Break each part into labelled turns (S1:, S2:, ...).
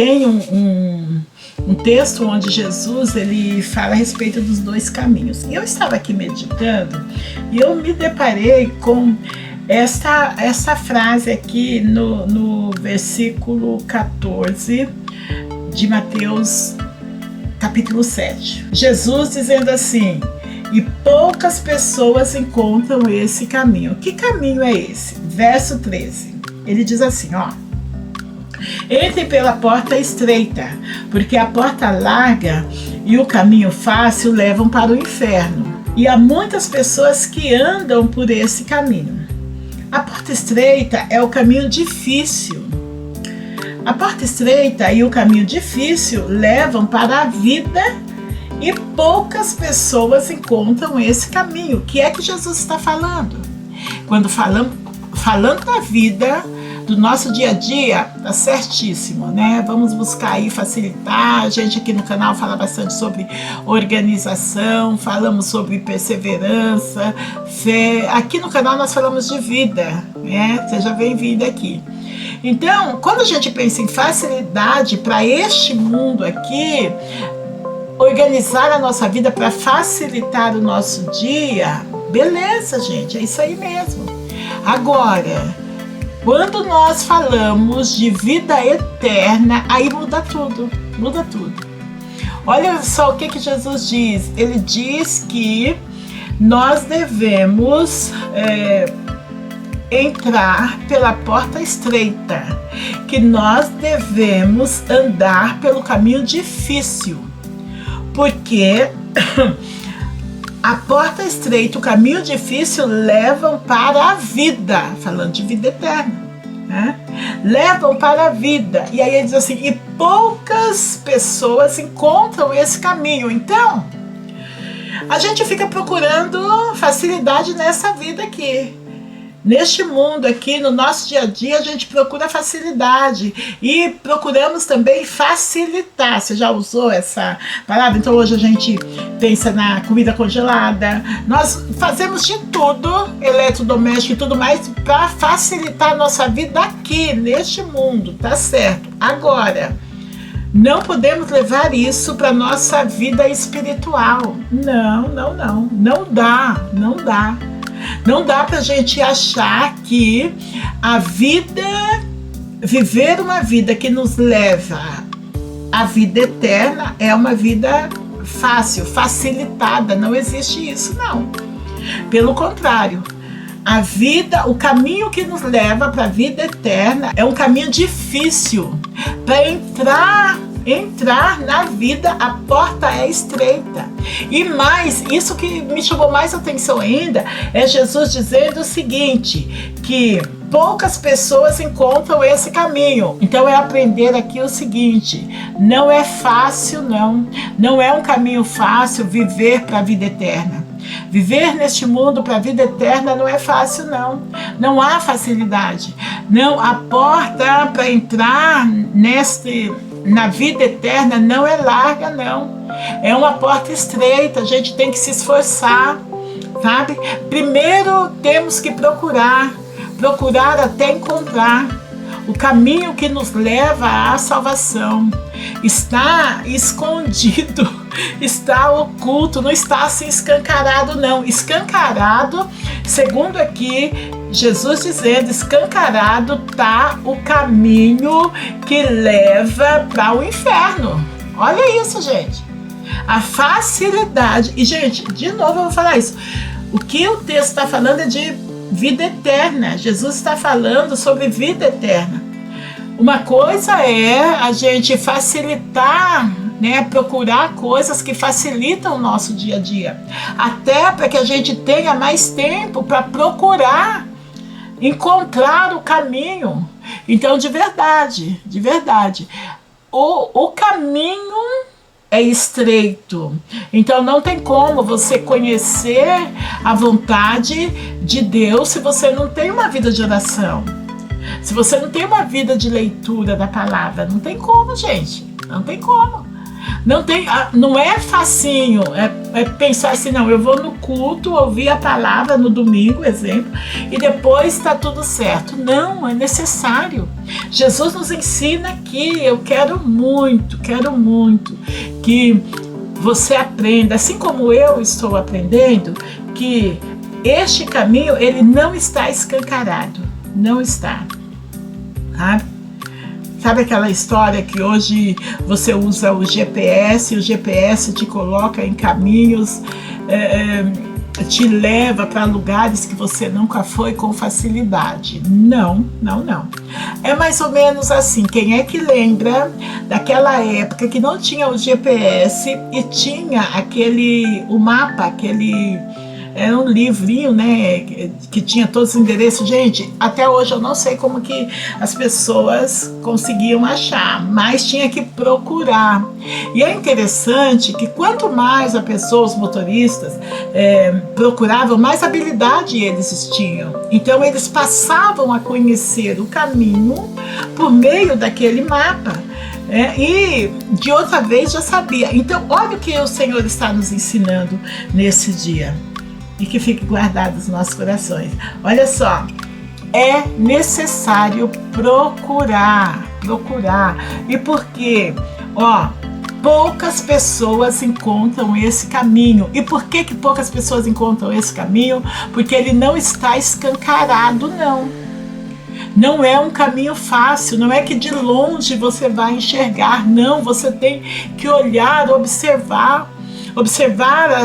S1: tem um texto onde Jesus ele fala a respeito dos dois caminhos. E eu estava aqui meditando e eu me deparei com essa frase aqui no versículo 14 de Mateus capítulo 7. Jesus dizendo assim: e poucas pessoas encontram esse caminho. Que caminho é esse? Verso 13. Ele diz assim, ó: entrem pela porta estreita, porque a porta larga e o caminho fácil levam para o inferno. E há muitas pessoas que andam por esse caminho. A porta estreita é o caminho difícil. A porta estreita e o caminho difícil levam para a vida e poucas pessoas encontram esse caminho. O que é que Jesus está falando? Quando falando da vida, do nosso dia a dia, tá certíssimo, né? Vamos buscar aí facilitar. A gente aqui no canal fala bastante sobre organização, falamos sobre perseverança, fé. Aqui no canal nós falamos de vida, né? Seja bem-vindo aqui. Então, quando a gente pensa em facilidade para este mundo aqui, organizar a nossa vida para facilitar o nosso dia, beleza, gente, é isso aí mesmo. Agora, quando nós falamos de vida eterna, aí muda tudo, muda tudo. Olha só o que Jesus diz. Ele diz que nós devemos entrar pela porta estreita, que nós devemos andar pelo caminho difícil, porque a porta estreita, o caminho difícil levam para a vida, falando de vida eterna, né? Levam para a vida. E aí ele diz assim, e poucas pessoas encontram esse caminho. Então, a gente fica procurando facilidade nessa vida aqui. Neste mundo aqui, no nosso dia a dia, a gente procura facilidade e procuramos também facilitar. Você já usou essa palavra? Então hoje a gente pensa na comida congelada. Nós fazemos de tudo, eletrodoméstico e tudo mais, para facilitar a nossa vida aqui, neste mundo, tá certo? Agora, não podemos levar isso para nossa vida espiritual. Não dá. Não dá pra gente achar que a vida, viver uma vida que nos leva à vida eterna é uma vida fácil, facilitada. Não existe isso, não. Pelo contrário, a vida, o caminho que nos leva para a vida eterna é um caminho difícil. Para entrar na vida, a porta é estreita. E mais, isso que me chamou mais atenção ainda, é Jesus dizendo o seguinte, que poucas pessoas encontram esse caminho. Então é aprender aqui o seguinte, não é fácil não é um caminho fácil viver para a vida eterna. Viver neste mundo para a vida eterna não é fácil, não há facilidade. Não, a porta para entrar na vida eterna não é larga, não. É uma porta estreita, a gente tem que se esforçar, sabe? Primeiro temos que procurar até encontrar. O caminho que nos leva à salvação está escondido, está oculto, não está assim escancarado, não. Escancarado, segundo aqui Jesus dizendo, escancarado está o caminho que leva para o inferno. Olha isso, gente. A facilidade. E, gente, de novo eu vou falar isso. O que o texto está falando é de vida eterna. Jesus está falando sobre vida eterna. Uma coisa é a gente facilitar, né, procurar coisas que facilitam o nosso dia a dia. Até para que a gente tenha mais tempo para procurar encontrar o caminho. Então, de verdade, o caminho é estreito. Então, não tem como você conhecer a vontade de Deus se você não tem uma vida de oração. Se você não tem uma vida de leitura da palavra, não tem como, gente. Não tem como. Não é facinho, é pensar assim, não, eu vou no culto, ouvir a palavra no domingo, exemplo, e depois está tudo certo. Não, é necessário. Jesus nos ensina aqui, eu quero muito que você aprenda, assim como eu estou aprendendo, que este caminho, ele não está escancarado, não está, sabe? Sabe aquela história que hoje você usa o GPS e o GPS te coloca em caminhos, te leva para lugares que você nunca foi com facilidade? Não. É mais ou menos assim. Quem é que lembra daquela época que não tinha o GPS e tinha o mapa, era um livrinho, né, que tinha todos os endereços. Gente, até hoje eu não sei como que as pessoas conseguiam achar, mas tinha que procurar. E é interessante que quanto mais os motoristas procuravam, mais habilidade eles tinham. Então eles passavam a conhecer o caminho por meio daquele mapa. E de outra vez já sabia. Então olha o que o Senhor está nos ensinando nesse dia. E que fique guardado nos nossos corações. Olha só, é necessário procurar. E por quê? Poucas pessoas encontram esse caminho. E por que poucas pessoas encontram esse caminho? Porque ele não está escancarado, não. Não é um caminho fácil, não é que de longe você vai enxergar, não. Você tem que olhar, observar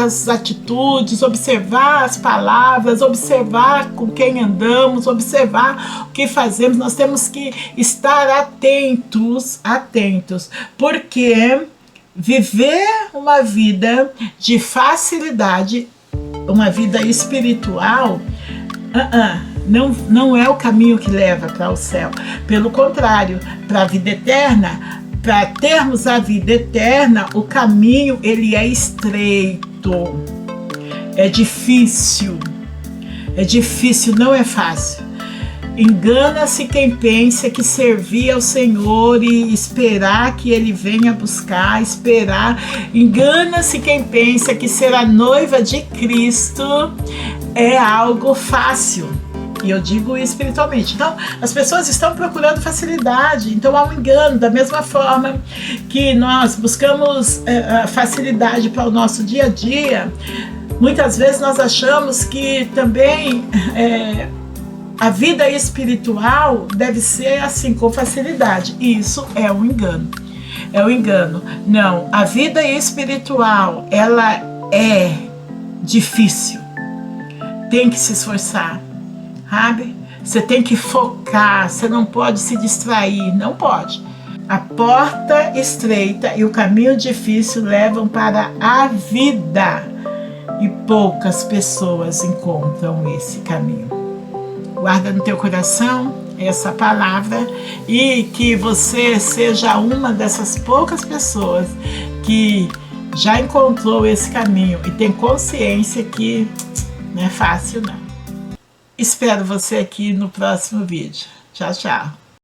S1: as atitudes, observar as palavras, observar com quem andamos, observar o que fazemos. Nós temos que estar atentos, porque viver uma vida de facilidade, uma vida espiritual, não é o caminho que leva para o céu. Pelo contrário, para a vida eterna, para termos a vida eterna, o caminho ele é estreito, é difícil, não é fácil. Engana-se quem pensa que servir ao Senhor e esperar que Ele venha buscar, engana-se quem pensa que ser a noiva de Cristo é algo fácil. E eu digo espiritualmente. Então, as pessoas estão procurando facilidade. Então, há um engano. Da mesma forma que nós buscamos facilidade para o nosso dia a dia, muitas vezes nós achamos que também a vida espiritual deve ser assim, com facilidade. E isso é um engano. Não, a vida espiritual, ela é difícil. Tem que se esforçar. Sabe? Você tem que focar, você não pode se distrair, não pode. A porta estreita e o caminho difícil levam para a vida e poucas pessoas encontram esse caminho. Guarda no teu coração essa palavra e que você seja uma dessas poucas pessoas que já encontrou esse caminho e tem consciência que não é fácil, não. Espero você aqui no próximo vídeo. Tchau, tchau.